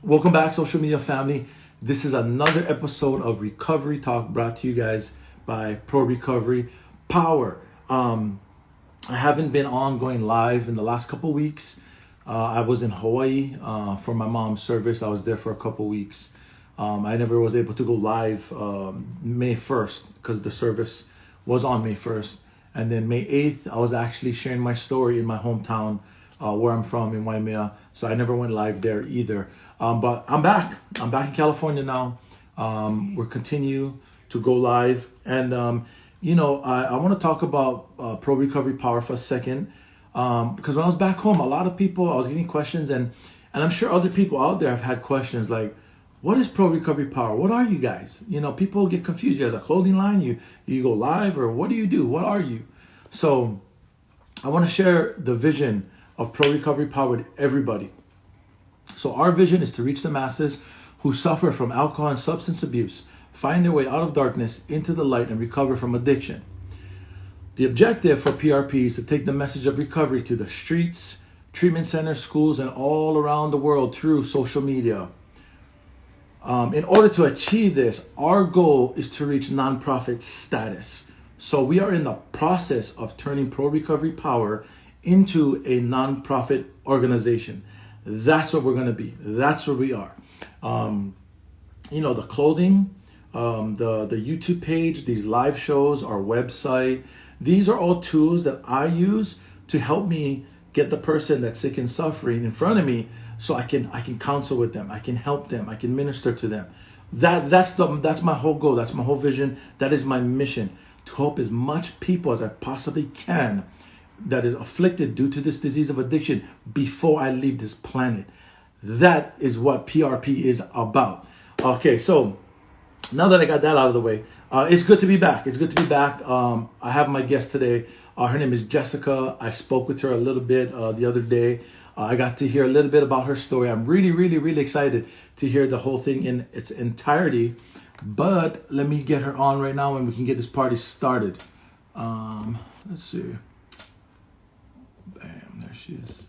Welcome back, social media family. This is another episode of Recovery Talk brought to you guys by Pro Recovery Power. I haven't been on going live in the last couple weeks. I was in Hawaii for my mom's service. I was there for a couple weeks. I never was able to go live May 1st because the service was on May 1st. And then May 8th, I was actually sharing my story in my hometown where I'm from in Waimea. So I never went live there either. But I'm back. I'm back in California now. We're continue to go live. And, I want to talk about Pro Recovery Power for a second. Because when I was back home, a lot of people, I was getting questions, and I'm sure other people out there have had questions like, what is Pro Recovery Power? What are you guys? People get confused. You guys a clothing line? You go live, or what do you do? What are you? So I want to share the vision of Pro Recovery Power with everybody. So our vision is to reach the masses who suffer from alcohol and substance abuse, find their way out of darkness into the light, and recover from addiction. The objective for PRP is to take the message of recovery to the streets, treatment centers, schools, and all around the world through social media. In order to achieve this, our goal is to reach nonprofit status. So we are in the process of turning Pro Recovery Power into a nonprofit organization. That's what we're going to be. That's what we are. The clothing, the YouTube page, these live shows, our website, these are all tools that I use to help me get the person that's sick and suffering in front of me, so I can counsel with them, I can help them, I can minister to them. That's my whole goal. That's my whole vision. That is my mission, to help as much people as I possibly can that is afflicted due to this disease of addiction before I leave this planet. That is what PRP is about. Okay, so now that I got that out of the way, it's good to be back. It's good to be back. I have my guest today. Her name is Jessica. I spoke with her a little bit the other day. I got to hear a little bit about her story. I'm really, really, really excited to hear the whole thing in its entirety. But let me get her on right now and we can get this party started. Let's see. Bam, there she is.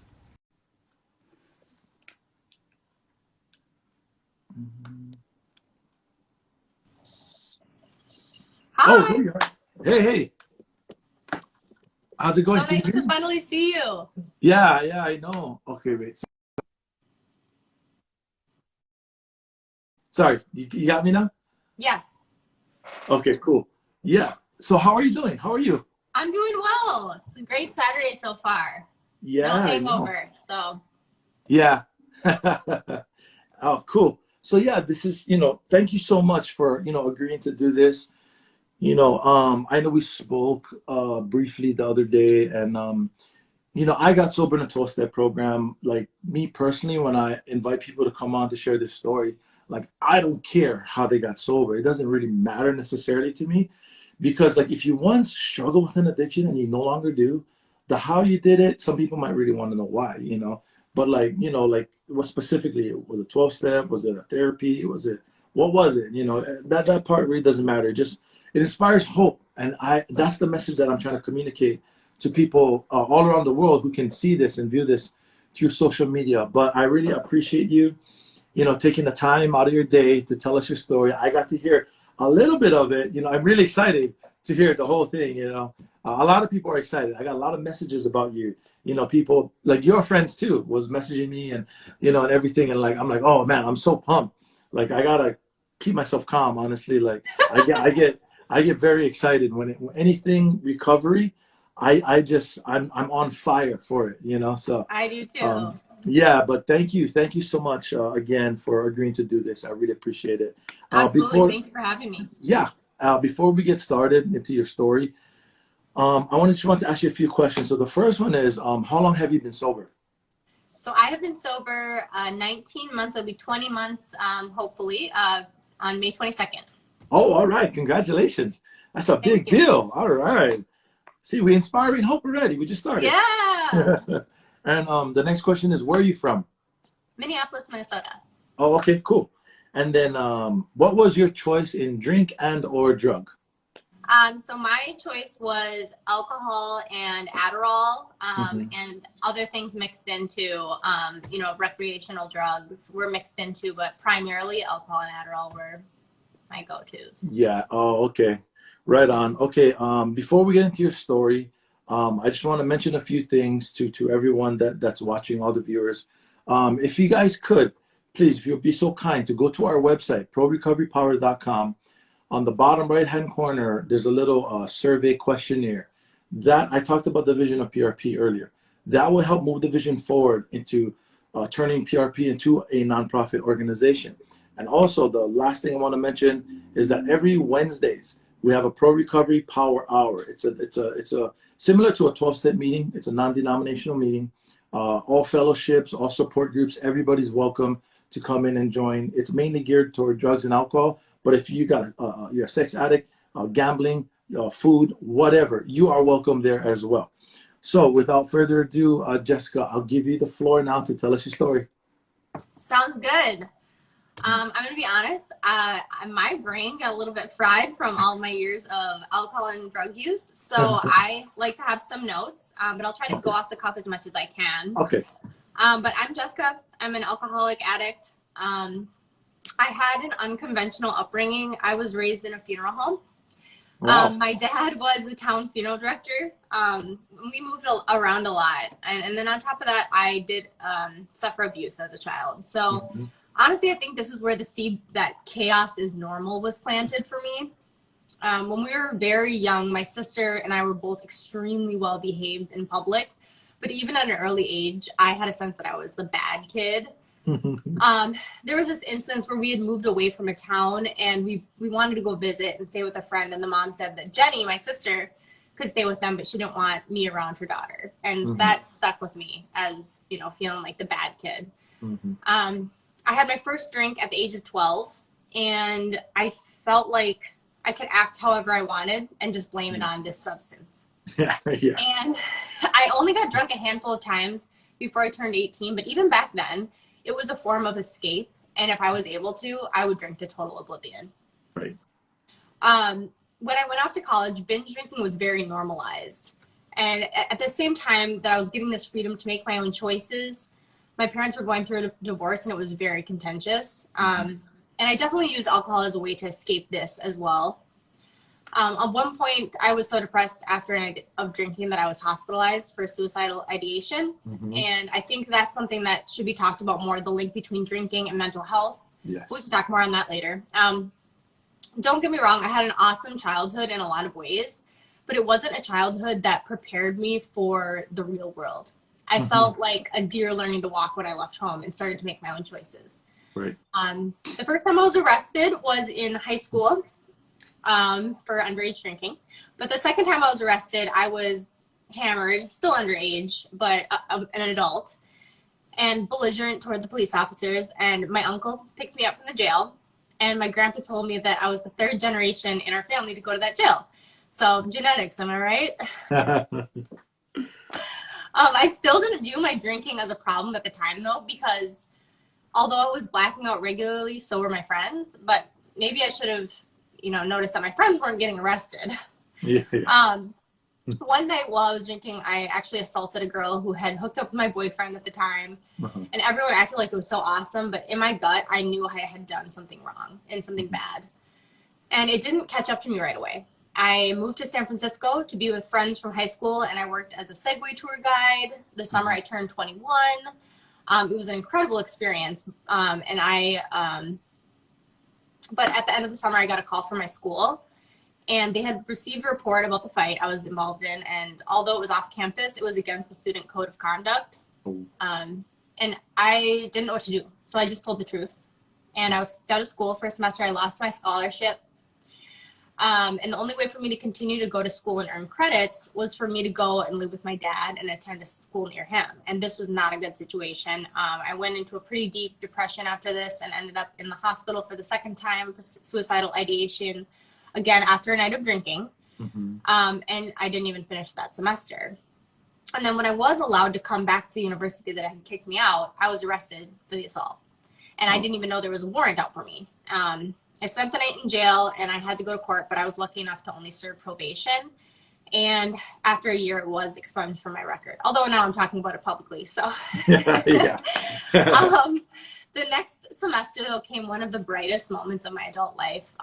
Oh, Hi. there you are. Hey, hey. How's it going? So Can you nice hear to me? finally see you. Yeah, I know. Okay, wait. Sorry, you got me now? Yes, Okay, cool. Yeah. So how are you doing? How are you? I'm doing well. It's a great Saturday so far. No Yeah, I know. hangover. So Yeah. Oh, cool. So yeah, this is, thank you so much for, agreeing to do this. I know we spoke briefly the other day, and I got sober in a 12-step program. Like, me personally, when I invite people to come on to share their story, like, I don't care how they got sober. It doesn't really matter necessarily to me, because like, if you once struggle with an addiction and you no longer do, the how you did it, some people might really want to know why. But like, like, what specifically, was it 12-step? Was it a therapy? What was it? That part really doesn't matter. Just, it inspires hope. And that's the message that I'm trying to communicate to people all around the world who can see this and view this through social media. But I really appreciate you, taking the time out of your day to tell us your story. I got to hear a little bit of it. I'm really excited to hear the whole thing. A lot of people are excited. I got a lot of messages about you. People like your friends too was messaging me, and everything. And like, I'm like, oh man, I'm so pumped. Like, I gotta keep myself calm, honestly. Like, I get very excited when anything recovery. I'm on fire for it. So I do too. um, yeah, but thank you so much again for agreeing to do this. I really appreciate it. Absolutely. Before, Thank you for having me. yeah, before we get started into your story, I want to ask you a few questions. So the first one is, how long have you been sober? So I have been sober 19 months. It'll be 20 months, hopefully, on May 22nd. Oh, all right, congratulations. That's a Thank big you. deal. All right. See, we inspiring hope already. We just started. Yeah. And the next question is, where are you from? Minneapolis, Minnesota. Oh, okay, cool. And then, what was your choice in drink and or drug? So my choice was alcohol and Adderall, and other things mixed into, recreational drugs were mixed into, but primarily alcohol and Adderall were my go-tos. Yeah. Oh, okay. Right on. Okay. Before we get into your story, I just want to mention a few things to everyone that's watching, all the viewers. If you guys could, please, if you'll be so kind to go to our website, prorecoverypower.com. On the bottom right-hand corner, there's a little survey questionnaire. That I talked about the vision of PRP earlier. That will help move the vision forward into turning PRP into a nonprofit organization. And also, the last thing I want to mention is that every Wednesdays we have a Pro Recovery Power Hour. It's a similar to a 12-step meeting. It's a non-denominational meeting. All fellowships, all support groups, everybody's welcome to come in and join. It's mainly geared toward drugs and alcohol. But if you got you're a sex addict, gambling, food, whatever, you are welcome there as well. So without further ado, Jessica, I'll give you the floor now to tell us your story. Sounds good. I'm going to be honest, my brain got a little bit fried from all my years of alcohol and drug use. So I like to have some notes, but I'll try to go off the cuff as much as I can. Okay. But I'm Jessica. I'm an alcoholic addict. I had an unconventional upbringing. I was raised in a funeral home. Wow. My dad was the town funeral director. We moved around a lot. And then on top of that, I did suffer abuse as a child. So honestly, I think this is where the seed that chaos is normal was planted for me. When we were very young, my sister and I were both extremely well behaved in public. But even at an early age, I had a sense that I was the bad kid. There was this instance where we had moved away from a town and we wanted to go visit and stay with a friend, and the mom said that Jenny, my sister, could stay with them, but she didn't want me around her daughter. And that stuck with me as, feeling like the bad kid. I had my first drink at the age of 12, and I felt like I could act however I wanted and just blame it on this substance. Yeah. And I only got drunk a handful of times before I turned 18, but even back then, it was a form of escape, and if I was able to, I would drink to total oblivion. Right. When I went off to college, binge drinking was very normalized. And at the same time that I was getting this freedom to make my own choices, my parents were going through a divorce, and it was very contentious. And I definitely used alcohol as a way to escape this as well. At one point, I was so depressed after a night of drinking that I was hospitalized for suicidal ideation. And I think that's something that should be talked about more, the link between drinking and mental health. Yes. We can talk more on that later. Don't get me wrong, I had an awesome childhood in a lot of ways, but it wasn't a childhood that prepared me for the real world. I felt like a deer learning to walk when I left home and started to make my own choices. Right. The first time I was arrested was in high school. For underage drinking. But the second time I was arrested, I was hammered, still underage, but an adult, and belligerent toward the police officers. And my uncle picked me up from the jail, and my grandpa told me that I was the third generation in our family to go to that jail. So genetics, am I right? I still didn't view my drinking as a problem at the time, though, because although I was blacking out regularly, so were my friends. But maybe I should have noticed that my friends weren't getting arrested. One night while I was drinking, I actually assaulted a girl who had hooked up with my boyfriend at the time. And everyone acted like it was so awesome, but in my gut, I knew I had done something wrong and something bad. And it didn't catch up to me right away. I moved to San Francisco to be with friends from high school, and I worked as a Segway tour guide. The summer I turned 21. It was an incredible experience. But at the end of the summer, I got a call from my school, and they had received a report about the fight I was involved in. And although it was off campus, it was against the student code of conduct. And I didn't know what to do. So I just told the truth. And I was kicked out of school for a semester. I lost my scholarship. And the only way for me to continue to go to school and earn credits was for me to go and live with my dad and attend a school near him. And this was not a good situation. I went into a pretty deep depression after this and ended up in the hospital for the second time for suicidal ideation, again, after a night of drinking. And I didn't even finish that semester. And then when I was allowed to come back to the university that had kicked me out, I was arrested for the assault. And I didn't even know there was a warrant out for me. I spent the night in jail and I had to go to court, but I was lucky enough to only serve probation. And after a year, it was expunged from my record. Although now I'm talking about it publicly. So Yeah. the next semester, though, came one of the brightest moments of my adult life.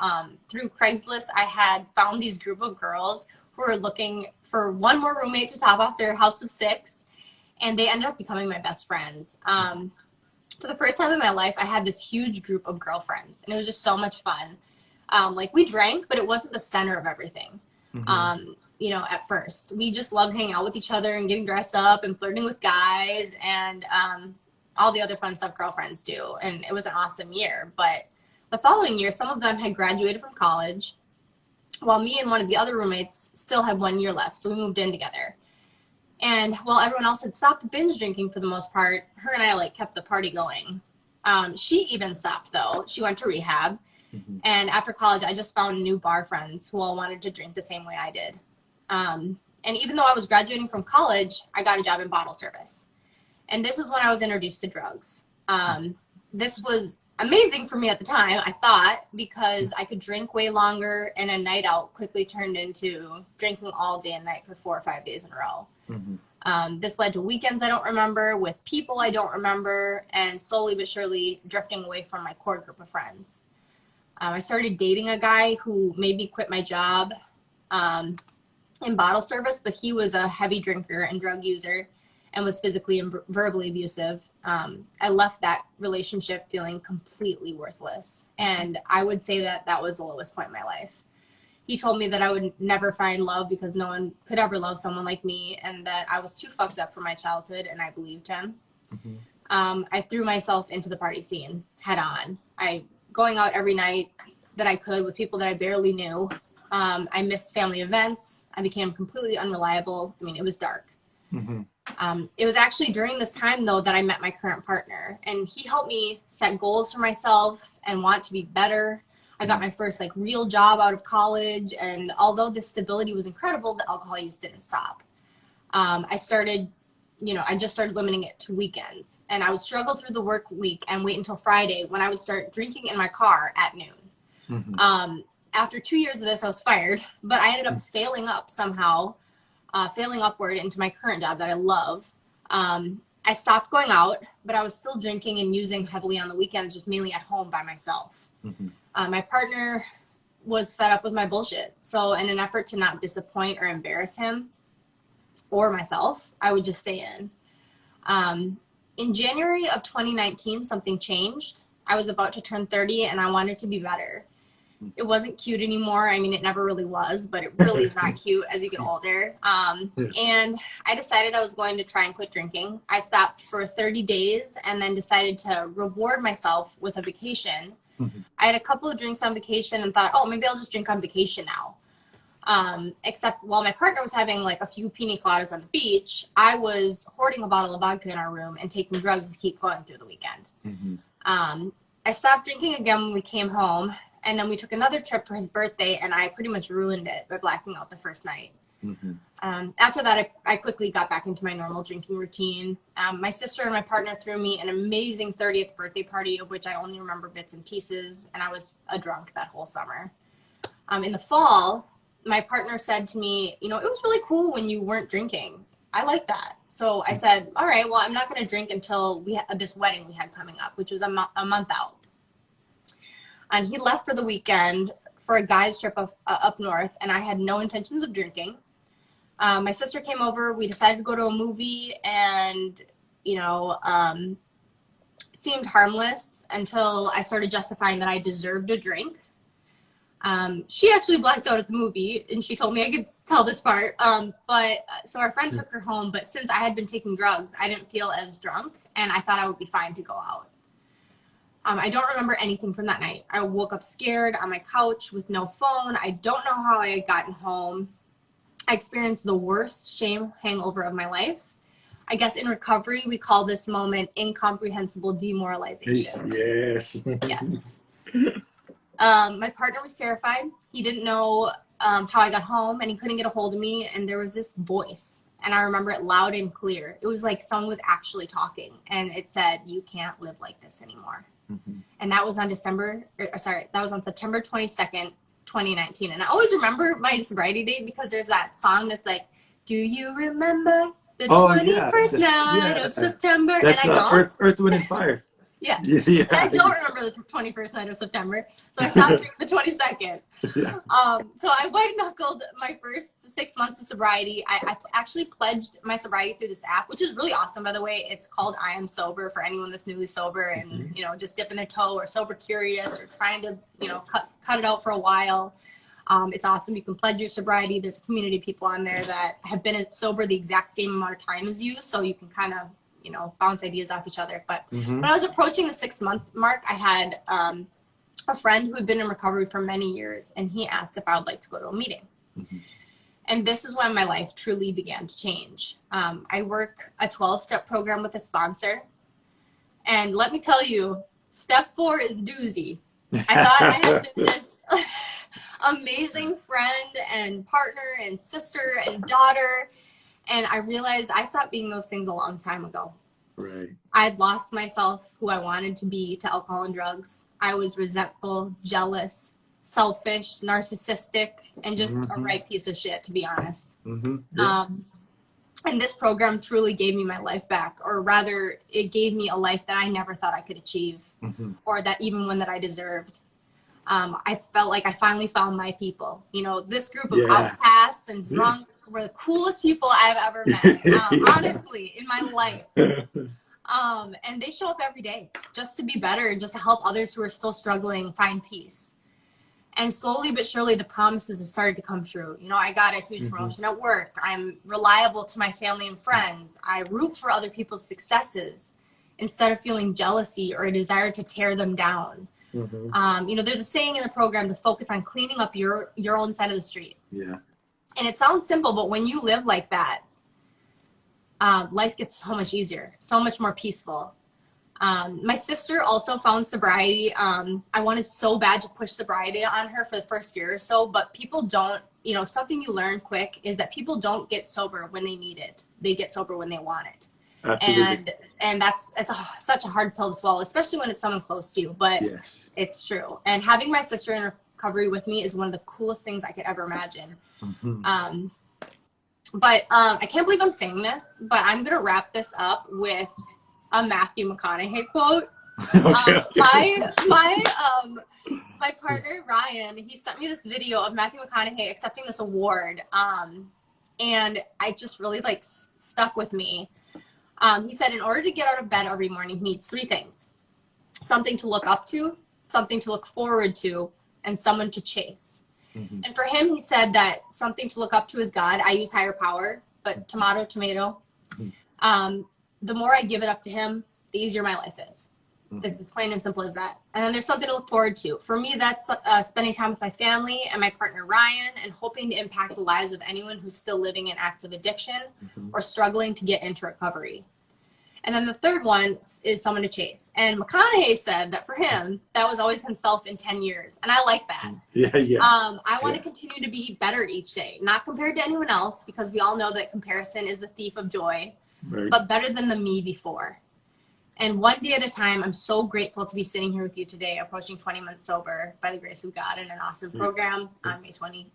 Through Craigslist, I had found these group of girls who were looking for one more roommate to top off their house of 6. And they ended up becoming my best friends. For the first time in my life, I had this huge group of girlfriends, and it was just so much fun. Like, we drank, but it wasn't the center of everything. You know, at first, we just loved hanging out with each other and getting dressed up and flirting with guys and all the other fun stuff girlfriends do. And it was an awesome year. But the following year, some of them had graduated from college, while me and one of the other roommates still had 1 year left. So we moved in together. And while everyone else had stopped binge drinking for the most part, her and I like kept the party going. She even stopped, though. She went to rehab. And after college, I just found new bar friends who all wanted to drink the same way I did. And even though I was graduating from college, I got a job in bottle service. And this is when I was introduced to drugs. This was amazing for me at the time, I thought, because I could drink way longer, and a night out quickly turned into drinking all day and night for 4 or 5 days in a row. This led to weekends I don't remember, with people I don't remember, and slowly but surely drifting away from my core group of friends. I started dating a guy who made me quit my job in bottle service, but he was a heavy drinker and drug user and was physically and verbally abusive. I left that relationship feeling completely worthless. And I would say that that was the lowest point in my life. He told me that I would never find love because no one could ever love someone like me, and that I was too fucked up for my childhood, and I believed him. I threw myself into the party scene head on. Going out every night that I could with people that I barely knew. I missed family events. I became completely unreliable. I mean, it was dark. It was actually during this time, though, that I met my current partner, and he helped me set goals for myself and want to be better. I got my first like real job out of college, and although the stability was incredible, the alcohol use didn't stop. I just started limiting it to weekends, and I would struggle through the work week and wait until Friday when I would start drinking in my car at noon. After 2 years of this, I was fired, but I ended up failing upward into my current job that I love. I stopped going out, but I was still drinking and using heavily on the weekends, just mainly at home by myself. My partner was fed up with my bullshit. So in an effort to not disappoint or embarrass him or myself, I would just stay in. In January of 2019, something changed. I was about to turn 30 and I wanted to be better. It wasn't cute anymore. I mean, it never really was, but it really is not cute as you get older. And I decided I was going to try and quit drinking. I stopped for 30 days and then decided to reward myself with a vacation. I had a couple of drinks on vacation and thought, oh, maybe I'll just drink on vacation now. Except while my partner was having like a few pina coladas on the beach, I was hoarding a bottle of vodka in our room and taking drugs to keep going through the weekend. I stopped drinking again when we came home, and then we took another trip for his birthday, and I pretty much ruined it by blacking out the first night. After that, I quickly got back into my normal drinking routine. My sister and my partner threw me an amazing 30th birthday party, of which I only remember bits and pieces, and I was a drunk that whole summer. In the fall, my partner said to me, you know, it was really cool when you weren't drinking. I like that. So I said, all right, well, I'm not going to drink until we had this wedding we had coming up, which was a month out. And he left for the weekend for a guy's trip up north, and I had no intentions of drinking. My sister came over. We decided to go to a movie, and, you know, it seemed harmless until I started justifying that I deserved a drink. She actually blacked out at the movie, and she told me I could tell this part. So our friend took her home, but since I had been taking drugs, I didn't feel as drunk, and I thought I would be fine to go out. I don't remember anything from that night. I woke up scared on my couch with no phone. I don't know how I had gotten home. I experienced the worst shame hangover of my life. I guess in recovery, we call this moment incomprehensible demoralization. Yes. Yes. My partner was terrified. He didn't know how I got home, and he couldn't get a hold of me. And there was this voice, and I remember it loud and clear. It was like someone was actually talking, and it said, "You can't live like this anymore." And that was on that was on September 22nd, 2019. And I always remember my sobriety date because there's that song that's like, do you remember the 21st night of September? That's and I don't. Earth, Wind, and Fire. Yeah. And I don't remember the 21st night of September, so I stopped doing the 22nd. Yeah. So I white knuckled my first 6 months of sobriety. I actually pledged my sobriety through this app, which is really awesome, by the way. It's called I Am Sober for anyone that's newly sober and just dipping their toe or sober curious or trying to cut it out for a while. It's awesome. You can pledge your sobriety. There's a community of people on there that have been sober the exact same amount of time as you, so you can kind of bounce ideas off each other. But when I was approaching the 6-month mark, I had a friend who had been in recovery for many years, and he asked if I would like to go to a meeting. And this is when my life truly began to change. I work a 12-step program with a sponsor, and let me tell you, step 4 is doozy. I thought I had been this amazing friend and partner and sister and daughter, and I realized I stopped being those things a long time ago. Right. I'd lost myself, who I wanted to be, to alcohol and drugs. I was resentful, jealous, selfish, narcissistic, and just a right piece of shit, to be honest. Yeah. And this program truly gave me my life back, or rather, it gave me a life that I never thought I could achieve, or that even one that I deserved. I felt like I finally found my people. This group of outcasts and drunks were the coolest people I've ever met, honestly, in my life. And they show up every day just to be better and just to help others who are still struggling find peace. And slowly but surely, the promises have started to come true. I got a huge promotion at work. I'm reliable to my family and friends. I root for other people's successes instead of feeling jealousy or a desire to tear them down. There's a saying in the program to focus on cleaning up your own side of the street. Yeah. And it sounds simple, but when you live like that, life gets so much easier, so much more peaceful. My sister also found sobriety. I wanted so bad to push sobriety on her for the first year or so, but people don't, something you learn quick is that people don't get sober when they need it. They get sober when they want it. Absolutely. And that's such a hard pill to swallow, especially when it's someone close to you, but it's true. And having my sister in recovery with me is one of the coolest things I could ever imagine. But I can't believe I'm saying this, but I'm going to wrap this up with a Matthew McConaughey quote. My partner, Ryan, he sent me this video of Matthew McConaughey accepting this award. And I just really stuck with me. He said, in order to get out of bed every morning, he needs 3 things: something to look up to, something to look forward to, and someone to chase. And for him, he said that something to look up to is God. I use higher power, but tomato. The more I give it up to him, the easier my life is. It's as plain and simple as that. And then there's something to look forward to. For me, that's spending time with my family and my partner, Ryan, and hoping to impact the lives of anyone who's still living in active addiction or struggling to get into recovery. And then the third one is someone to chase. And McConaughey said that for him, that was always himself in 10 years. And I like that. I want to continue to be better each day, not compared to anyone else, because we all know that comparison is the thief of joy, but better than the me before. And one day at a time, I'm so grateful to be sitting here with you today, approaching 20 months sober by the grace of God in an awesome program on May 22nd.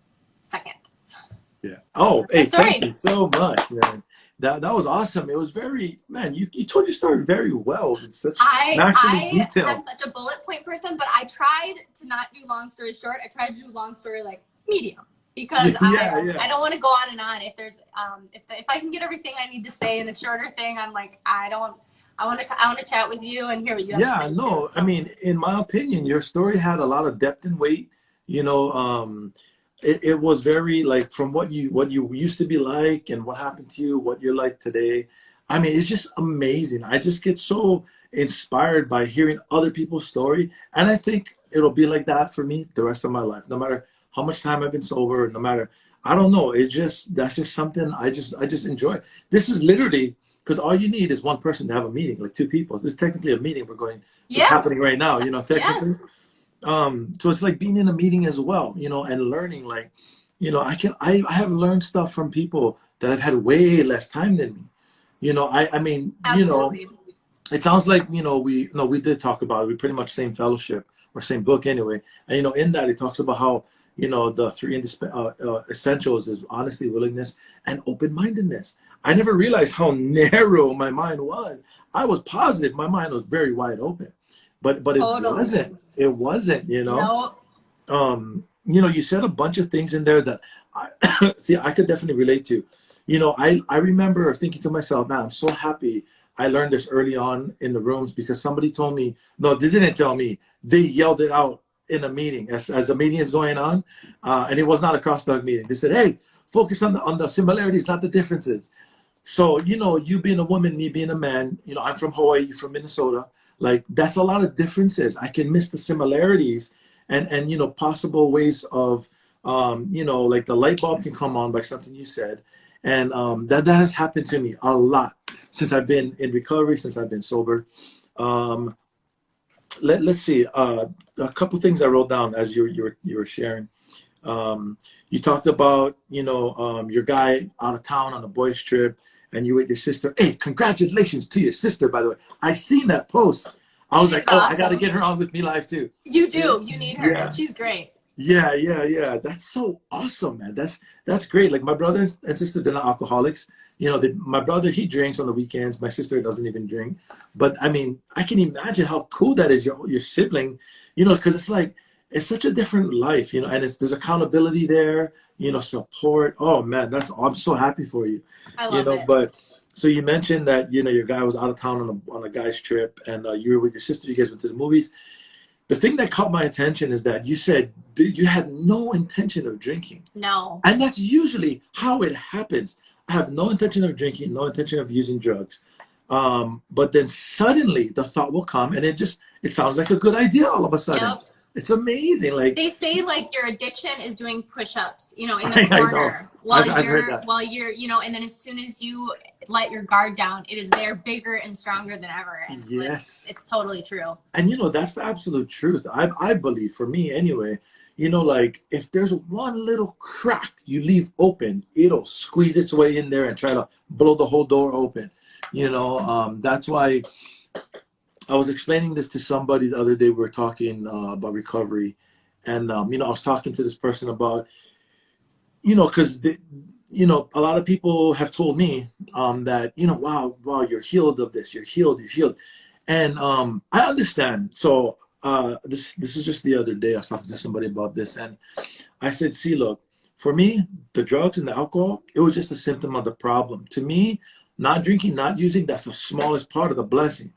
Yeah. Oh, hey, thank you so much, man. That was awesome. It was very, man, you told your story very well. It's such maximum detail. I'm such a bullet point person, but I tried to not do long story short. I tried to do long story medium, because I don't want to go on and on. If there's if I can get everything I need to say in a shorter thing, I'm like, I want to chat with you and hear what you have to say. No, so. I mean, in my opinion, your story had a lot of depth and weight. It was very from what you used to be like and what happened to you, what you're like today. I mean, it's just amazing. I just get so inspired by hearing other people's story. And I think it'll be like that for me the rest of my life, no matter how much time I've been sober, no matter, I don't know. That's just something I just enjoy. This is literally, because all you need is one person to have a meeting, 2 people. This is technically a meeting it's happening right now, technically. So it's like being in a meeting as well, and learning, I have learned stuff from people that have had way less time than me. I mean, absolutely. it sounds like, we did talk about it. We pretty much same fellowship or same book anyway. And, in that it talks about how, the three essentials is honesty, willingness, and open-mindedness. I never realized how narrow my mind was. I was positive my mind was very wide open, but it Totally. wasn't. It wasn't. No. You said a bunch of things in there that I see I could definitely relate to. I remember thinking to myself, man, I'm so happy I learned this early on in the rooms, because somebody told me, no, they didn't tell me. They yelled it out in a meeting as the meeting is going on. And it was not a cross-dog meeting. They said, hey, focus on the similarities, not the differences. So, you being a woman, me being a man, I'm from Hawaii, you're from Minnesota. Like, that's a lot of differences. I can miss the similarities and possible ways of, like the light bulb can come on by something you said. And that has happened to me a lot since I've been in recovery, since I've been sober. Let's see, a couple things I wrote down as you were sharing. You talked about, your guy out of town on a boys trip, and you with your sister. Hey, congratulations to your sister, by the way. I seen that post. I was She's like, oh, awesome. I got to get her on with me live too. You do. You need her. Yeah. She's great. Yeah. That's so awesome, man. That's great. Like, my brother and sister, they're not alcoholics. My brother, he drinks on the weekends. My sister doesn't even drink. But I mean, I can imagine how cool that is. Your sibling, because it's like, it's such a different life, and there's accountability there, support. Oh man, I'm so happy for you. I love it. But so you mentioned that, your guy was out of town on a guy's trip, and you were with your sister. You guys went to the movies. The thing that caught my attention is that you said you had no intention of drinking. No. And that's usually how it happens. I have no intention of drinking, no intention of using drugs. But then suddenly the thought will come, and it sounds like a good idea all of a sudden. Yep. It's amazing. Like, they say, like, your addiction is doing push-ups, in the corner while you're, and then as soon as you let your guard down, it is there bigger and stronger than ever. And yes, it's totally true. And that's the absolute truth. I believe, for me anyway, like, if there's one little crack you leave open, it'll squeeze its way in there and try to blow the whole door open. That's why I was explaining this to somebody the other day. We were talking about recovery, and I was talking to this person about, because a lot of people have told me that, wow, you're healed of this, you're healed, and I understand. So this is just the other day I was talking to somebody about this, and I said, see, look, for me, the drugs and the alcohol, it was just a symptom of the problem. To me, not drinking, not using, that's the smallest part of the blessing.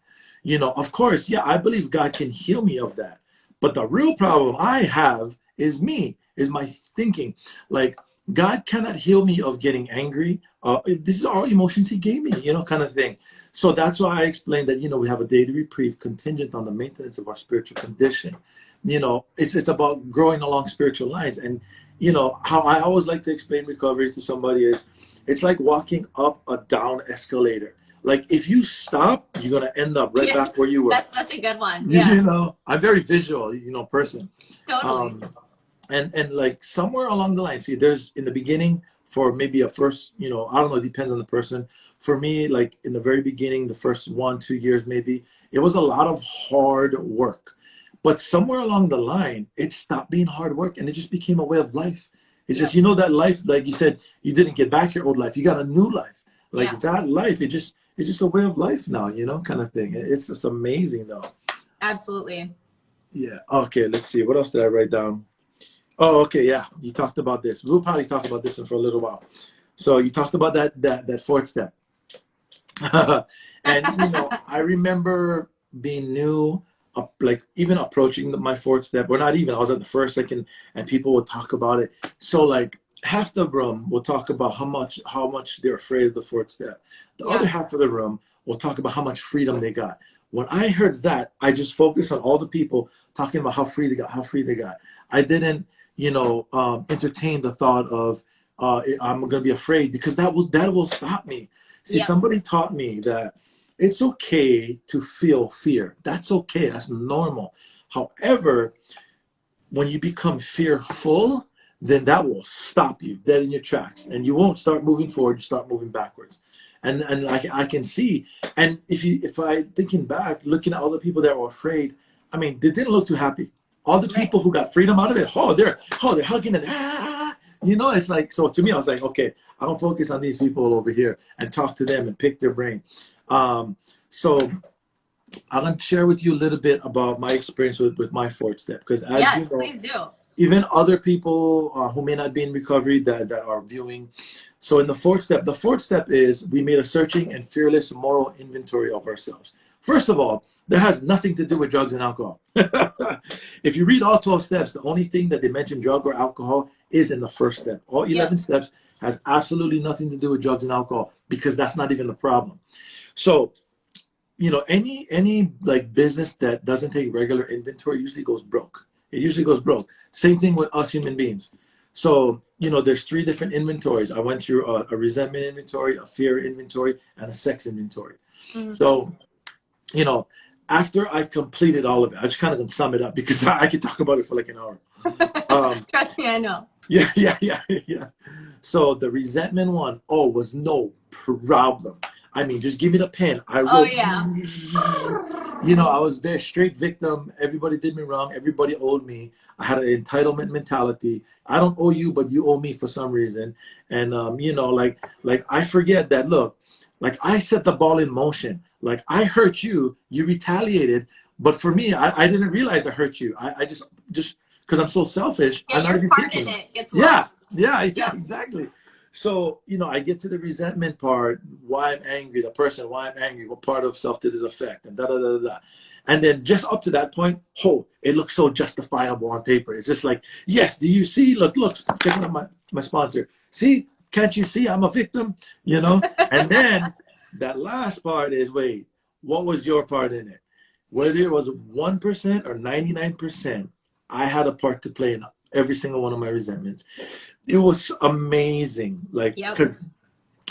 Of course, yeah, I believe God can heal me of that. But the real problem I have is my thinking. Like, God cannot heal me of getting angry. This is all emotions he gave me, kind of thing. So that's why I explained that, we have a daily reprieve contingent on the maintenance of our spiritual condition. It's about growing along spiritual lines. And, how I always like to explain recovery to somebody is, it's like walking up a down escalator. Like, if you stop, you're going to end up right back where you were. That's such a good one. Yeah. I'm very visual, person. Totally. And like, somewhere along the line, see, there's in the beginning, for maybe a first, I don't know, it depends on the person. For me, like, in the very beginning, the first 1-2 years, maybe, it was a lot of hard work. But somewhere along the line, it stopped being hard work, and it just became a way of life. It's just, that life, like you said, you didn't get back your old life. You got a new life. Like, that life, it's just a way of life now, kind of thing. It's just amazing, though. Absolutely. Yeah. Okay, let's see. What else did I write down? Oh, okay, yeah. You talked about this. We'll probably talk about this for a little while. So you talked about that fourth step. And, I remember being new, like, even approaching my fourth step, or not even, I was at the first, second, and people would talk about it. So, like, half the room will talk about how much they're afraid of the fourth step. The other half of the room will talk about how much freedom they got. When I heard that, I just focused on all the people talking about how free they got. I didn't, entertain the thought of I'm going to be afraid, because that will stop me. See, somebody taught me that it's okay to feel fear. That's okay. That's normal. However, when you become fearful, then that will stop you dead in your tracks, and you won't start moving forward. You start moving backwards. And I can see. And if I thinking back, looking at all the people that were afraid, I mean, they didn't look too happy. All the people who got freedom out of it, they're hugging it. You know, it's like, so to me, I was like, okay, I'll focus on these people over here and talk to them and pick their brain. So I'm going to share with you a little bit about my experience with my fourth step, because as you know, please do. Even other people who may not be in recovery that are viewing. So in the fourth step is we made a searching and fearless moral inventory of ourselves. First of all, that has nothing to do with drugs and alcohol. If you read all 12 steps, the only thing that they mention drug or alcohol is in the first step. All 11 steps has absolutely nothing to do with drugs and alcohol, because that's not even the problem. So, you know, any like business that doesn't take regular inventory usually goes broke. It usually goes broke. Same thing with us human beings. So, you know, there's 3 different inventories. I went through a resentment inventory, a fear inventory, and a sex inventory. So, you know, after I completed all of it, I just kind of sum it up, because I could talk about it for like an hour. Trust me, I know. Yeah. So the resentment one, was no problem. I mean, just give me the pen. I wrote, you know, I was very straight victim. Everybody did me wrong. Everybody owed me. I had an entitlement mentality. I don't owe you, but you owe me for some reason. And, you know, like I forget that, look, like I set the ball in motion. Like I hurt you, you retaliated. But for me, I didn't realize I hurt you. I just because I'm so selfish. Yeah, I'm not your even part in it gets lost. Yeah, exactly. So, you know, I get to the resentment part, why I'm angry, the person, why I'm angry, what part of self did it affect, and da-da-da-da-da. And then just up to that point, it looks so justifiable on paper. It's just like, yes, do you see? Look, checking out my sponsor. See, can't you see I'm a victim? You know? And then that last part is, wait, what was your part in it? Whether it was 1% or 99%, I had a part to play in every single one of my resentments. It was amazing, like, because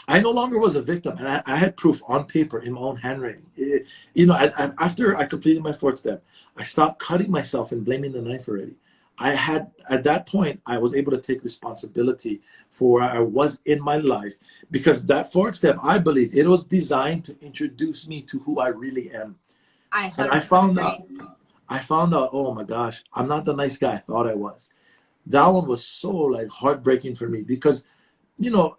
I no longer was a victim, and I had proof on paper in my own handwriting. You know, after I completed my fourth step, I stopped cutting myself and blaming the knife already. At that point, I was able to take responsibility for where I was in my life, because that fourth step, I believe, it was designed to introduce me to who I really am. And I found out, oh my gosh, I'm not the nice guy I thought I was. That one was so like heartbreaking for me, because, you know,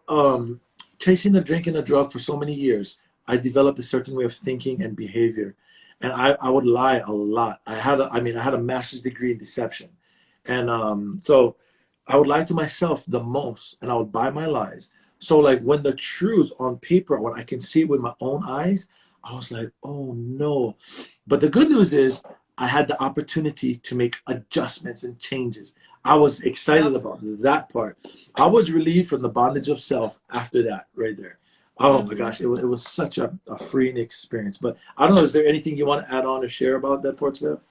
chasing a drink and a drug for so many years, I developed a certain way of thinking and behavior. And I would lie a lot. I had a master's degree in deception. And so I would lie to myself the most, and I would buy my lies. So like when the truth on paper, when I can see it with my own eyes, I was like, oh no. But the good news is I had the opportunity to make adjustments and changes. I was excited about that part. I was relieved from the bondage of self after that, right there. Oh my gosh, it was such a freeing experience. But I don't know, is there anything you want to add on or share about that fourth step?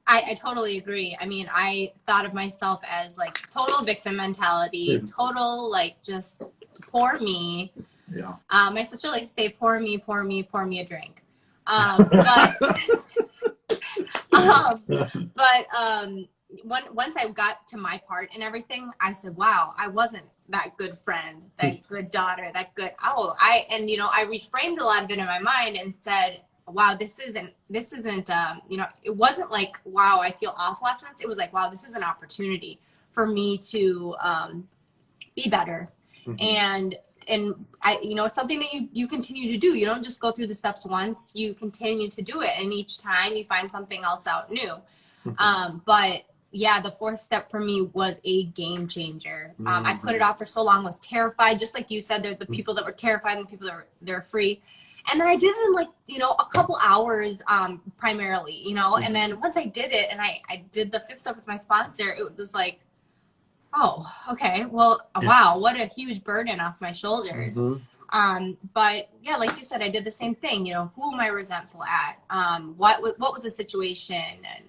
I totally agree. I mean, I thought of myself as like total victim mentality, total like just poor me. Yeah. My sister likes to say, pour me a drink. Once I got to my part and everything, I said, wow, I wasn't that good friend, that good daughter, that good, I reframed a lot of it in my mind and said, wow, this isn't, it wasn't like, wow, I feel awful after this. It was like, wow, this is an opportunity for me to be better. And I, it's something that you continue to do. You don't just go through the steps once, you continue to do it. And each time you find something else out new. But yeah, the fourth step for me was a game changer. I put it off for so long, was terrified. Just like you said, there are the people that were terrified and the people that they're free. And then I did it in like, a couple hours, primarily, and then once I did it and I did the fifth step with my sponsor, it was like, oh, okay, well, wow, what a huge burden off my shoulders. But yeah, like you said, I did the same thing. Who am I resentful at? What was the situation? And,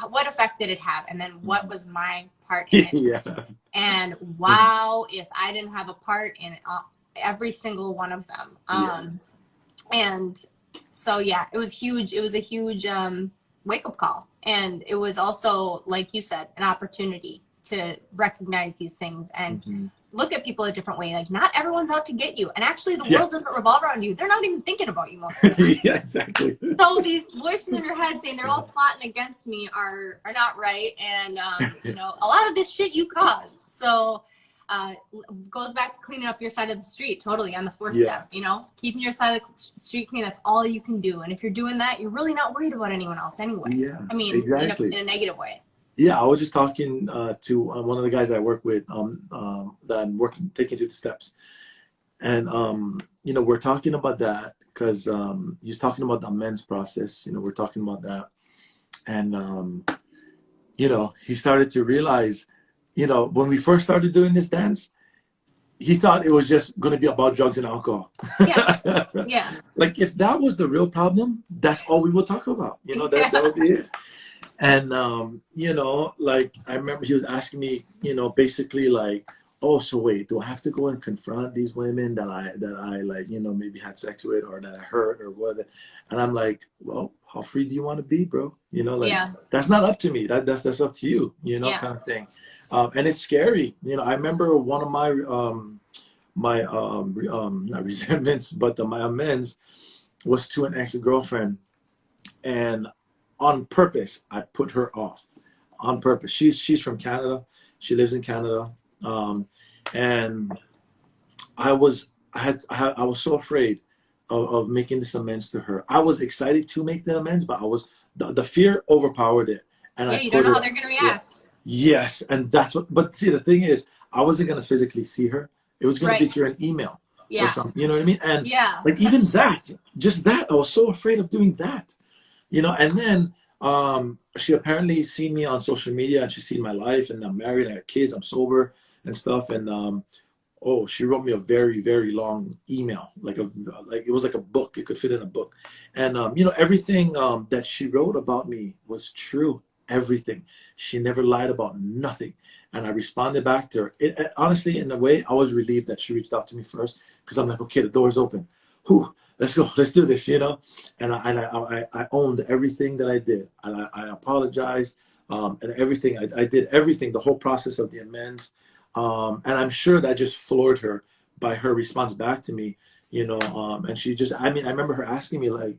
what effect did it have? And then what was my part in it? And wow, if I didn't have a part in it, every single one of them. And so, yeah, it was huge. It was a huge wake-up call. And it was also, like you said, an opportunity to recognize these things and look at people a different way. Like, not everyone's out to get you. And actually, the world doesn't revolve around you. They're not even thinking about you most of the time. Yeah, exactly. So these voices in your head saying they're all plotting against me are not right. And, you know, a lot of this shit you caused. So goes back to cleaning up your side of the street. Totally, on the fourth step, you know, keeping your side of the street clean. That's all you can do. And if you're doing that, you're really not worried about anyone else anyway. Yeah, I mean, exactly. in a negative way. Yeah, I was just talking to one of the guys I work with that I'm taking through the steps. And, you know, we're talking about that because he's talking about the amends process. You know, we're talking about that. And, you know, he started to realize, you know, when we first started doing this dance, he thought it was just going to be about drugs and alcohol. Yeah. Yeah. Like, if that was the real problem, that's all we would talk about. You know, that would be it. And, you know, like, I remember he was asking me, you know, basically like, oh, so wait, do I have to go and confront these women that I like, you know, maybe had sex with or that I hurt or what? And I'm like, well, how free do you want to be, bro? You know, like, that's not up to me. That's up to you, you know, kind of thing. And it's scary. You know, I remember one of my, not resentments, but my amends was to an ex-girlfriend. And on purpose, I put her off on purpose. She's from Canada. She lives in Canada. And I was so afraid of making this amends to her. I was excited to make the amends, but the fear overpowered it. And you don't know how they're going to react. Yes. And that's what, but see, the thing is, I wasn't going to physically see her. It was going to be through an email or something, you know what I mean? And like, even just that, I was so afraid of doing that. You know, and then she apparently seen me on social media and she's seen my life, and I'm married, I got kids, I'm sober and stuff. And she wrote me a very, very long email, like it was like a book. It could fit in a book. And you know, everything that she wrote about me was true. Everything. She never lied about nothing. And I responded back to her. Honestly, in a way, I was relieved that she reached out to me first, because I'm like, okay, the door's open. Whew. Let's go. Let's do this, you know. And I owned everything that I did. And I apologized, and everything. I did everything, the whole process of the amends. And I'm sure that just floored her by her response back to me, you know. And she just, I mean, I remember her asking me like,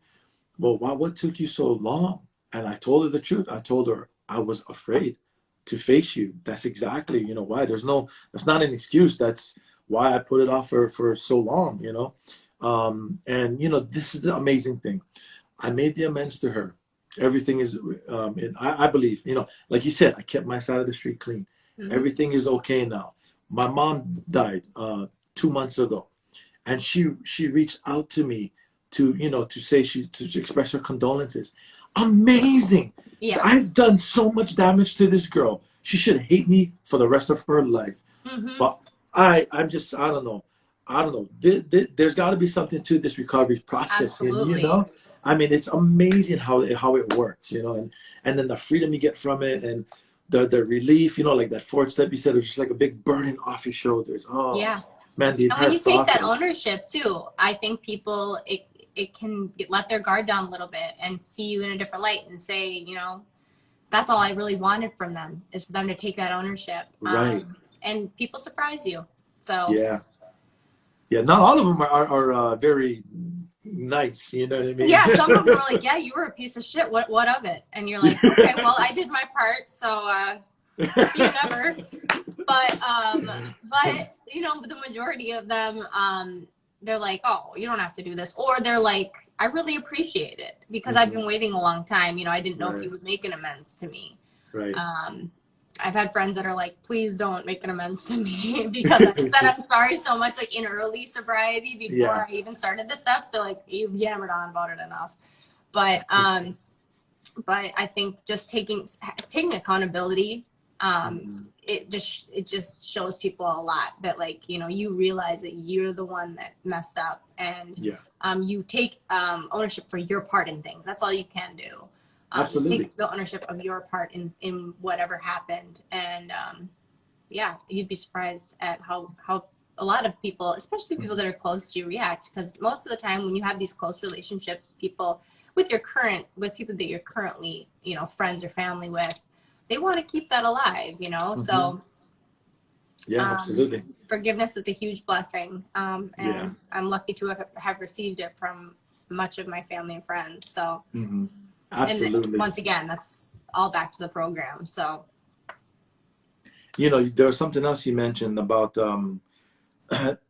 well, what took you so long? And I told her the truth. I told her I was afraid to face you. That's exactly, you know, why. That's not an excuse. That's why I put it off for so long, you know. And you know, this is the amazing thing. I made the amends to her. Everything is, and I believe, you know, like you said, I kept my side of the street clean. Mm-hmm. Everything is okay now. My mom died 2 months ago, and she reached out to me to, you know, to express her condolences. Amazing. Yeah. I've done so much damage to this girl. She should hate me for the rest of her life. Mm-hmm. But I'm just, I don't know. There's got to be something to this recovery process. And, you know, I mean, it's amazing how it works, you know, and then the freedom you get from it, and the relief, you know, like that fourth step you said, it's just like a big burden off your shoulders. Oh, yeah, man. And when you take that ownership too, I think people, it can let their guard down a little bit and see you in a different light and say, you know, that's all I really wanted from them, is for them to take that ownership. Right. And people surprise you. So yeah, not all of them are very nice, you know what I mean? Yeah, some of them are like, yeah, you were a piece of shit. What of it? And you're like, okay, well, I did my part, so you never. But you know, the majority of them, they're like, oh, you don't have to do this, or they're like, I really appreciate it because I've been waiting a long time. You know, I didn't know if you would make an amends to me. Right. I've had friends that are like, please don't make an amends to me because I said I'm sorry so much, like in early sobriety before I even started this stuff. So like, you've yammered on about it enough. But I think just taking accountability, it just shows people a lot that, like, you know, you realize that you're the one that messed up, and you take ownership for your part in things. That's all you can do. Absolutely. Take the ownership of your part in whatever happened. And you'd be surprised at how a lot of people, especially people that are close to you, react. Because most of the time when you have these close relationships, people with people that you're currently, you know, friends or family with, they want to keep that alive, you know. So Yeah, absolutely. Forgiveness is a huge blessing. And Yeah. I'm lucky to have received it from much of my family and friends. So, Absolutely. And once again, that's all back to the program. So, You know, there was something else you mentioned about,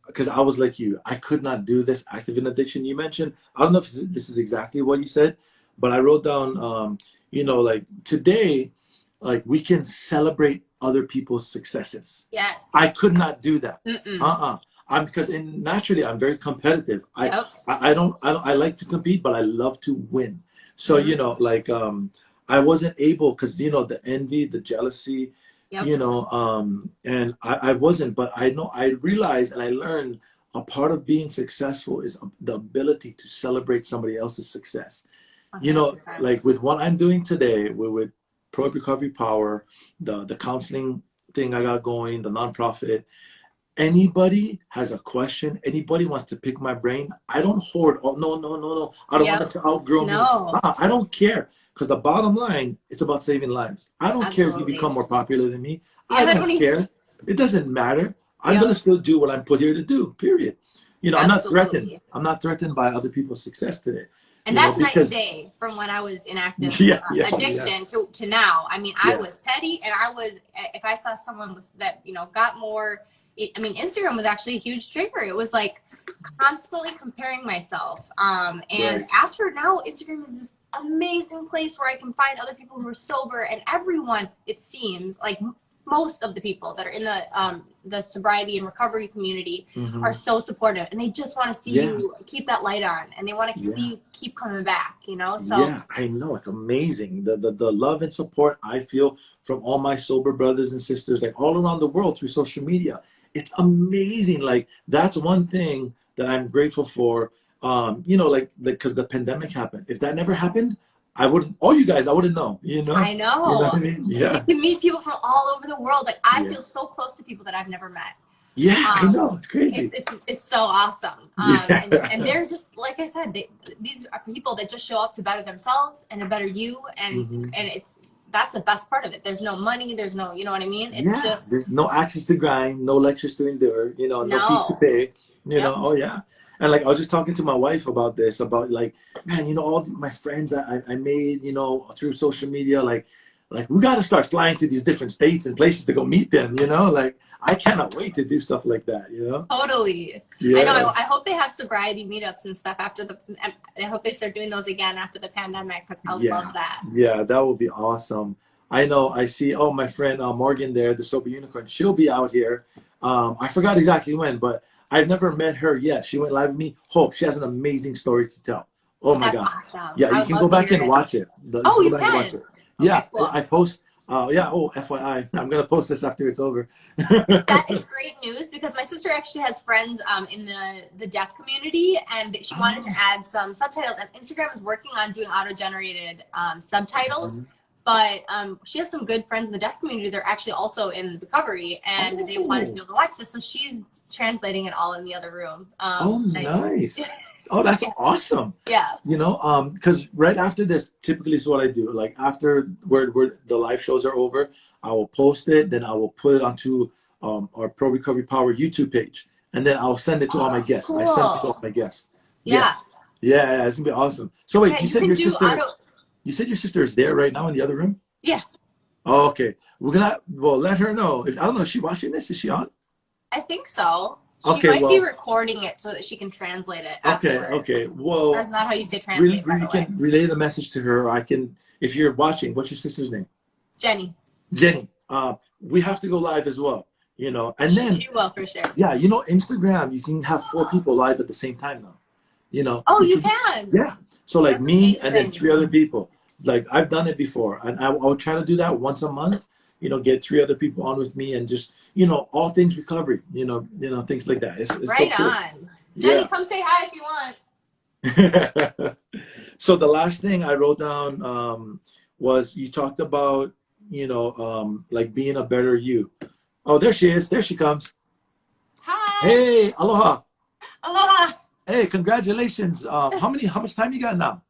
because I was like you, I could not do this active in addiction you mentioned. I don't know if this is exactly what you said, but I wrote down, you know, like today, like we can celebrate other people's successes. yes. I could not do that. Because naturally I'm very competitive. I like to compete, but I love to win. So, you know, like, I wasn't able, because, you know, the envy, the jealousy, you know, and I wasn't, but I know, I realized and I learned a part of being successful is the ability to celebrate somebody else's success. 100%. You know, like with what I'm doing today with Pro Recovery Power, the counseling thing I got going, the nonprofit. Anybody has a question, anybody wants to pick my brain, I don't hoard. Oh, no. I don't want them to outgrow me. I don't care. Because the bottom line, it's about saving lives. I don't care if you become more popular than me. I don't care. It doesn't matter. I'm going to still do what I'm put here to do, period. You know, I'm not threatened. I'm not threatened by other people's success today. And that's night and day from when I was in active addiction to now. I mean, I was petty, and I was, if I saw someone that, you know, got more, I mean, Instagram was actually a huge trigger. It was like constantly comparing myself. And after now, Instagram is this amazing place where I can find other people who are sober, and everyone, it seems like most of the people that are in the sobriety and recovery community are so supportive, and they just want to see you keep that light on, and they want to see you keep coming back, you know? So I know, it's amazing. The love and support I feel from all my sober brothers and sisters, like all around the world through social media. It's amazing. Like, that's one thing that I'm grateful for. You know, like, because the pandemic happened. If that never happened, I wouldn't, all you guys, I wouldn't know, you know? I know. You know what I mean? Yeah. You can meet people from all over the world. Like, I feel so close to people that I've never met. Yeah, I know. It's crazy. It's so awesome. And they're just, like I said, these are people that just show up to better themselves and to better you. And that's the best part of it. There's no money. There's no, you know what I mean? It's just, there's no access to grind, no lectures to endure, you know, no fees to pay, you know. Oh yeah. And like, I was just talking to my wife about this, about like, man, you know, all my friends I made, you know, through social media, like we got to start flying to these different states and places to go meet them, you know, like I cannot wait to do stuff like that, you know? Totally. Yeah. I know. I hope they have sobriety meetups and stuff after I hope they start doing those again after the pandemic. I love that. Yeah, that would be awesome. I know. I see, oh, my friend Morgan there, the Sober Unicorn, she'll be out here. I forgot exactly when, but I've never met her yet. She went live with me. Hope she has an amazing story to tell. Oh my God. Awesome. Yeah, you can go back and watch it. You can? Yeah, okay, cool. I post. FYI, I'm gonna post this after it's over. That is great news, because my sister actually has friends in the deaf community, and she wanted to add some subtitles. And Instagram is working on doing auto-generated subtitles. But she has some good friends in the deaf community. They're actually also in recovery, and they wanted to be able to watch this. So she's translating it all in the other room. Nice. Oh, that's awesome. Yeah. You know, because right after this, typically is what I do. Like after where the live shows are over, I will post it. Then I will put it onto our Pro Recovery Power YouTube page, and then I'll send it to all my guests. Cool. I send it to all my guests. Yeah. Yeah, it's gonna be awesome. So wait, you said your sister. You said your sister is there right now in the other room? Yeah. Oh, okay. We're gonna let her know. I don't know. Is she watching this? Is she on? I think so. She might be recording it so that she can translate it afterward. Okay. Well, that's not how you say translate. You can relay the message to her. I can, if you're watching. What's your sister's name? Jenny. We have to go live as well. You know, and then she will for sure. Yeah, you know, Instagram, you can have 4 people live at the same time now. You know. Oh, you can. Yeah. So like me and then 3 other people. Like I've done it before, and I'll try to do that once a month. You know, get 3 other people on with me, and just, you know, all things recovery. You know, things like that. It's right so cool. On. Jenny, come say hi if you want. So the last thing I wrote down was you talked about, you know, like being a better you. Oh, there she is. There she comes. Hi. Hey, aloha. Aloha. Hey, congratulations. How much time you got now?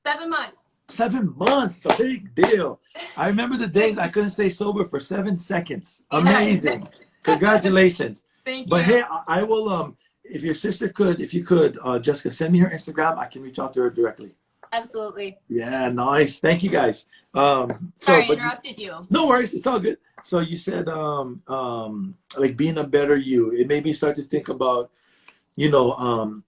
7 months. 7 months, a big deal. I remember the days I couldn't stay sober for 7 seconds. Amazing. Congratulations. Thank you. But hey, I will, if your sister could, if you could, Jessica, send me her Instagram. I can reach out to her directly. Absolutely. Yeah, nice. Thank you guys. Sorry, I interrupted you. No worries. It's all good. So you said, like being a better you, it made me start to think about, you know,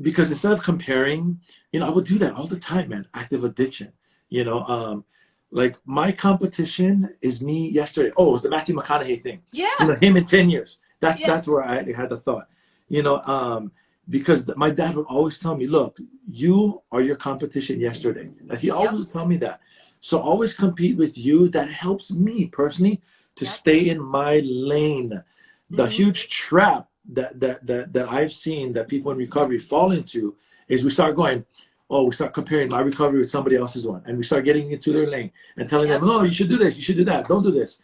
because instead of comparing, you know, I would do that all the time, man. Active addiction, you know, like my competition is me yesterday. Oh, it was the Matthew McConaughey thing. Yeah. You know, him in 10 years. That's where I had the thought, you know, because my dad would always tell me, look, you are your competition yesterday. Like he always would tell me that. So always compete with you. That helps me personally to stay in my lane. The huge trap that I've seen that people in recovery fall into is we start going, oh, we start comparing my recovery with somebody else's one. And we start getting into their lane and telling them, oh, you should do this, you should do that, don't do this.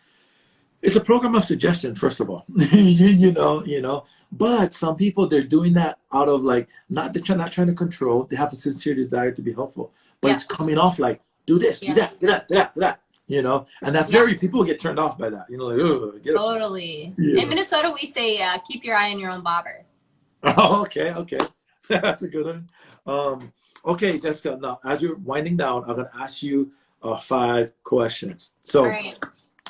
It's a program of suggestion, first of all, you know, but some people, they're doing that out of like, not trying to control, they have a sincere desire to be helpful, but it's coming off like, do this, do that, do that, do that, do that, you know, and that's people get turned off by that, you know, like, get totally. In Minnesota, we say, keep your eye on your own bobber. Oh, okay. That's a good one. Okay, Jessica, now as you're winding down, I'm going to ask you 5 questions. So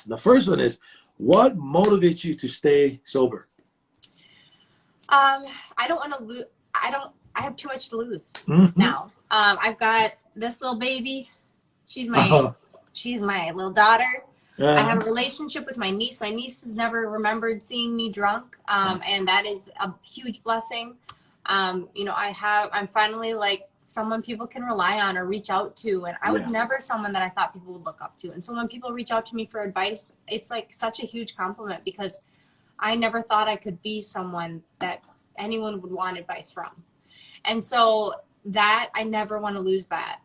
the first one is, what motivates you to stay sober? I don't want to lose. I have too much to lose now. I've got this little baby. She's my little daughter. I have a relationship with my niece. My niece has never remembered seeing me drunk. And that is a huge blessing. You know, I'm finally like someone people can rely on or reach out to. And I was never someone that I thought people would look up to. And so when people reach out to me for advice, it's like such a huge compliment because I never thought I could be someone that anyone would want advice from. And so that, I never want to lose that.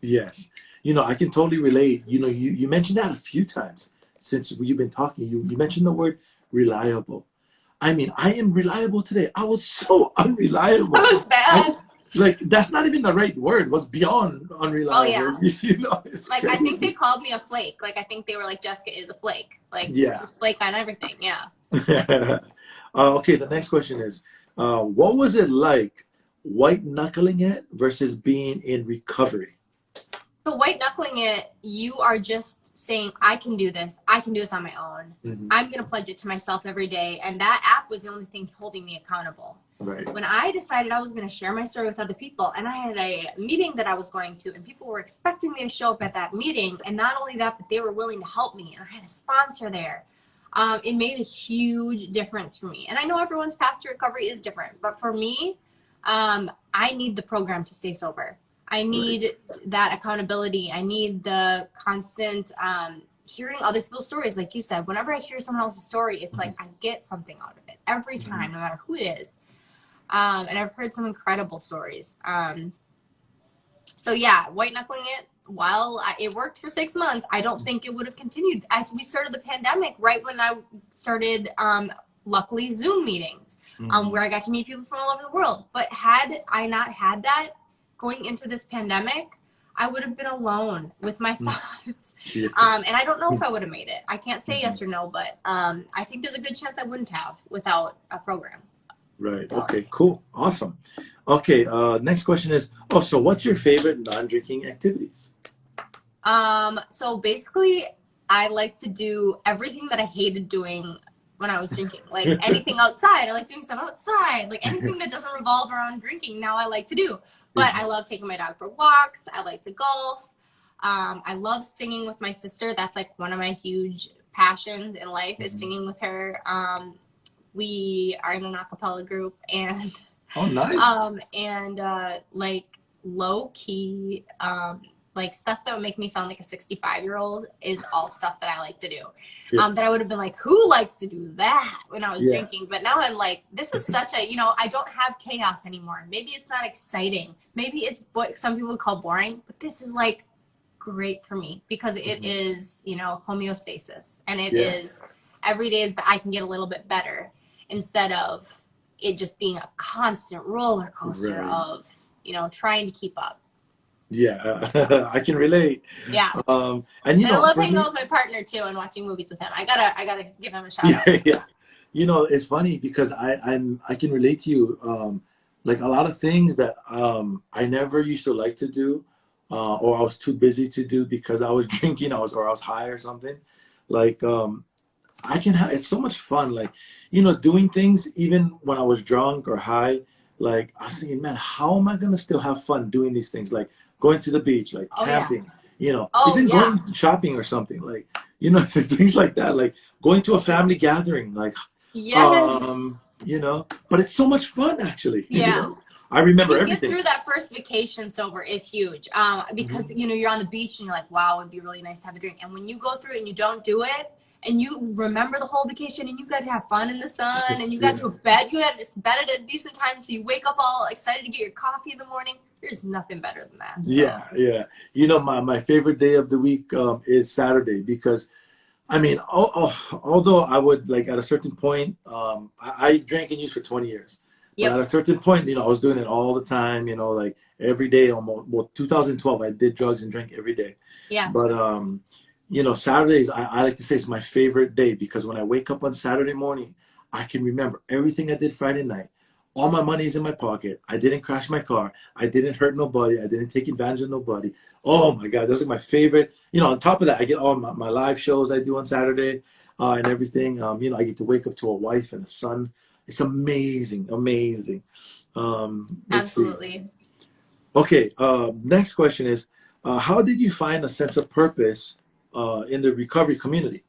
Yes. You know, I can totally relate. You know, you mentioned that a few times since you've been talking. You mentioned the word reliable. I mean, I am reliable today. I was so unreliable. That was bad. Like, that's not even the right word. It was beyond unreliable. Oh, yeah. You know, it's like, crazy. I think they called me a flake. Like, I think they were like, Jessica is a flake. Like, flake on everything. Yeah. Okay, the next question is, what was it like white knuckling it versus being in recovery? So white knuckling it, you are just saying, I can do this. I can do this on my own. I'm going to pledge it to myself every day. And that app was the only thing holding me accountable. Right. When I decided I was going to share my story with other people, and I had a meeting that I was going to, and people were expecting me to show up at that meeting. And not only that, but they were willing to help me. And I had a sponsor there. It made a huge difference for me. And I know everyone's path to recovery is different. But for me, I need the program to stay sober. I need that accountability. I need the constant hearing other people's stories. Like you said, whenever I hear someone else's story, it's like I get something out of it every time, no matter who it is. And I've heard some incredible stories. So yeah, white knuckling it, while it worked for 6 months, I don't think it would have continued. As we started the pandemic, right when I started, luckily, Zoom meetings, where I got to meet people from all over the world. But had I not had that, going into this pandemic, I would have been alone with my thoughts. And I don't know if I would have made it. I can't say yes or no, but I think there's a good chance I wouldn't have without a program. Right. Okay, cool. Awesome. Okay, next question is, so what's your favorite non-drinking activities? So basically, I like to do everything that I hated doing when I was drinking. Like anything outside. I like doing stuff outside. Like anything that doesn't revolve around drinking, now I like to do. But I love taking my dog for walks. I like to golf. I love singing with my sister. That's like one of my huge passions in life is singing with her. We are in an a cappella group and like low key, like stuff that would make me sound like a 65-year-old is all stuff that I like to do. That I would have been like, who likes to do that when I was drinking? But now I'm like, this is such a, I don't have chaos anymore. Maybe it's not exciting. Maybe it's what some people would call boring, but this is like great for me because it is, homeostasis. And it is every day but I can get a little bit better instead of it just being a constant roller coaster of, trying to keep up. Yeah, I can relate. Yeah. And And I love for hanging me, out with my partner too and watching movies with him. I gotta give him a shout yeah, out. yeah. It's funny because I can relate to you. Like a lot of things that I never used to like to do, or I was too busy to do because I was drinking, or I was high or something. Like I can have it's so much fun. Like doing things even when I was drunk or high. Like I was thinking, man, how am I gonna still have fun doing these things? Like going to the beach, like Oh yeah. camping. Oh Even yeah. going shopping or something. Like things like that. Like going to a family gathering. Like Yes. but it's so much fun actually. Yeah. I When remember you get everything. through that first vacation sober is huge. Because Hmm. you're on the beach and you're like, wow, it'd be really nice to have a drink. And when you go through it and you don't do it, and you remember the whole vacation and you got to have fun in the sun and you got Yeah. to bed, you had this bed at a decent time, so you wake up all excited to get your coffee in the morning. There's nothing better than that. So Yeah, yeah. My favorite day of the week is Saturday because I mean, although I would like at a certain point, I drank and used for 20 years, but at yep. a certain point, I was doing it all the time, like every day almost. Well, 2012, I did drugs and drank every day. Yeah. But, Saturdays, I like to say it's my favorite day because when I wake up on Saturday morning, I can remember everything I did Friday night. All my money is in my pocket. I didn't crash my car. I didn't hurt nobody. I didn't take advantage of nobody. Oh my God, that's like my favorite. On top of that, I get all my live shows I do on Saturday and everything. I get to wake up to a wife and a son. It's amazing, amazing. Let's see. Absolutely. Okay, next question is, how did you find a sense of purpose in the recovery community?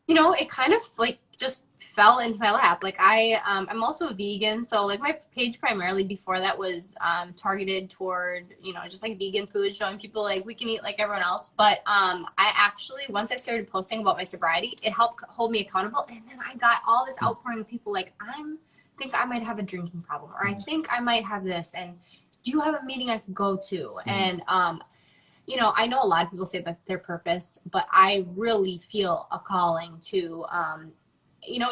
It kind of like just fell into my lap. Like I'm also a vegan, so like my page primarily before that was targeted toward just like vegan food, showing people like we can eat like everyone else. But I actually once I started posting about my sobriety, it helped hold me accountable, and then I got all this outpouring of people like think I might have a drinking problem, or I think I might have this, and do you have a meeting I could go to? Mhm. And I know a lot of people say that their purpose, but I really feel a calling to,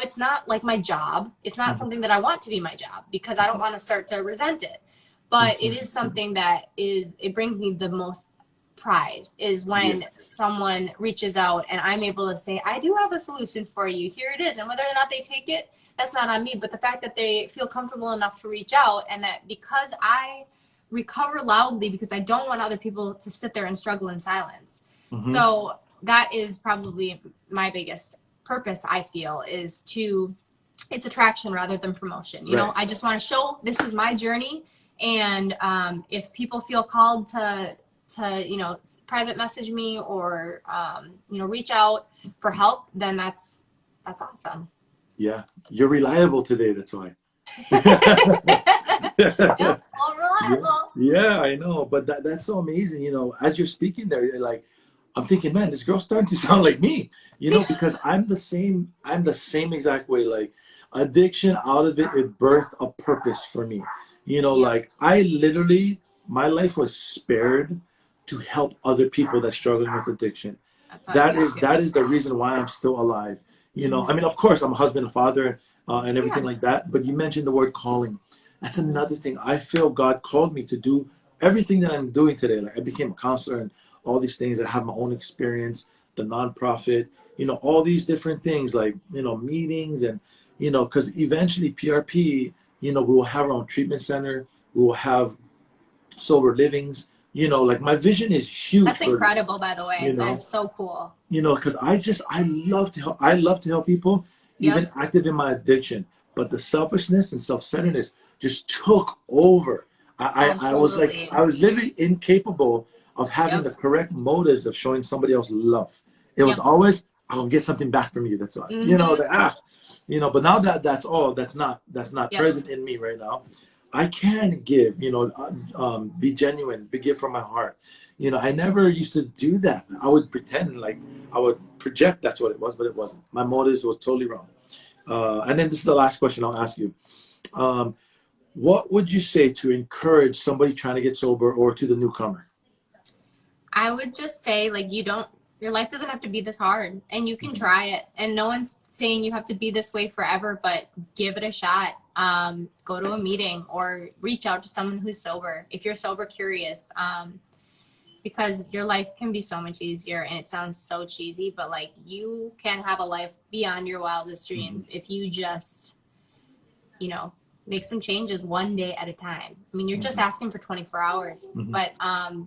it's not like my job. It's not Mhm. something that I want to be my job because I don't want to start to resent it. But it is something that it brings me the most pride is Yeah, when someone reaches out and I'm able to say, I do have a solution for you. Here it is. And whether or not they take it, that's not on me. But the fact that they feel comfortable enough to reach out and that because I recover loudly because I don't want other people to sit there and struggle in silence. hmm, So that is probably my biggest purpose, I feel, it's attraction rather than promotion. right. I just want to show this is my journey. And if people feel called to private message me or reach out for help, then that's awesome. Yeah, you're reliable today. That's why. Yep, all Yeah, reliable. yeah, I know, but that's so amazing. As you're speaking there, you're like, I'm thinking, man, this girl's starting to sound like me. Because I'm the same. I'm the same exact way. Like addiction, out of it, it birthed a purpose for me. Yep, Like I literally, my life was spared to help other people that struggling with addiction. that's how I That feel is too. that is the reason why I'm still alive. I mean, Hmm. of course, I'm a husband and father and everything Yeah. like that. But you mentioned the word calling. That's another thing. I feel God called me to do everything that I'm doing today. Like I became a counselor and all these things. I have my own experience, the nonprofit, all these different things like, meetings and, because eventually PRP, we will have our own treatment center. We will have sober livings. Like my vision is huge That's for this, incredible, by the you way. That know is so cool. because I love to help. I love to help people, Yep, even active in my addiction. But the selfishness and self-centeredness just took over. absolutely. I was literally incapable of having Yep, the correct motives of showing somebody else love. It was yep. always, I'll get something back from you. That's all. Hmm. But now that's not Yep, present in me right now. I can give, be genuine, be give from my heart. I never used to do that. I would pretend like I would project that's what it was, but it wasn't. My motives was totally wrong. And then this is the last question I'll ask you. Um, what would you say to encourage somebody trying to get sober or to the newcomer? I would just say like your life doesn't have to be this hard, and you can try it. And no one's saying you have to be this way forever, but give it a shot. Go to a meeting or reach out to someone who's sober if you're sober curious, because your life can be so much easier. And it sounds so cheesy, but like, you can have a life beyond your wildest dreams if you just, you know, make some changes one day at a time. I mean, you're just asking for 24 hours, but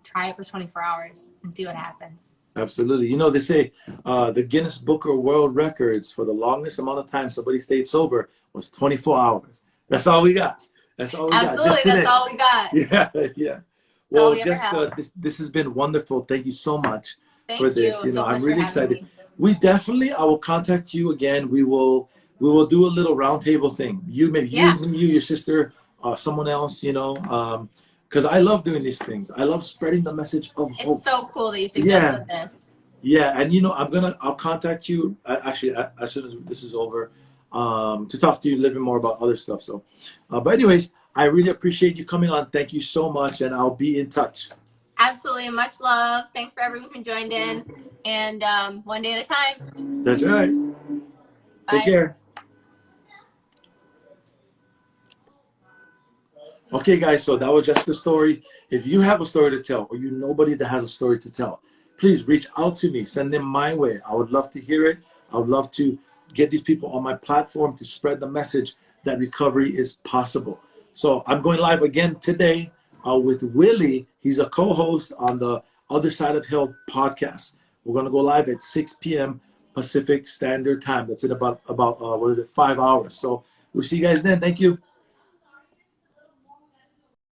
try it for 24 hours and see what happens. Absolutely. You know, they say the Guinness Book of World Records for the longest amount of time somebody stayed sober was 24 hours. That's all we got. That's all we got. Absolutely, that's all we got. Yeah, yeah. Well, Jessica, this has been wonderful. Thank you so much for this. You know, I'm really excited. We definitely, I will contact you again. We will do a little roundtable thing. You, maybe you, your sister, someone else, you know, because I love doing these things. I love spreading the message of hope. It's so cool that you suggested this. Yeah, and you know, I'll contact you actually as soon as this is over, to talk to you a little bit more about other stuff. So, but anyways, I really appreciate you coming on. Thank you so much, and I'll be in touch. Absolutely, much love. Thanks for everyone who joined in, and one day at a time. That's right. Bye. Take care. Okay, guys, so that was Jessica's story. If you have a story to tell, or you know nobody that has a story to tell, please reach out to me. Send them my way. I would love to hear it. I would love to get these people on my platform to spread the message that recovery is possible. So I'm going live again today with Willie. He's a co-host on the Other Side of Hell podcast. We're going to go live at 6 p.m. Pacific Standard Time. That's in about 5 hours. So we'll see you guys then. Thank you.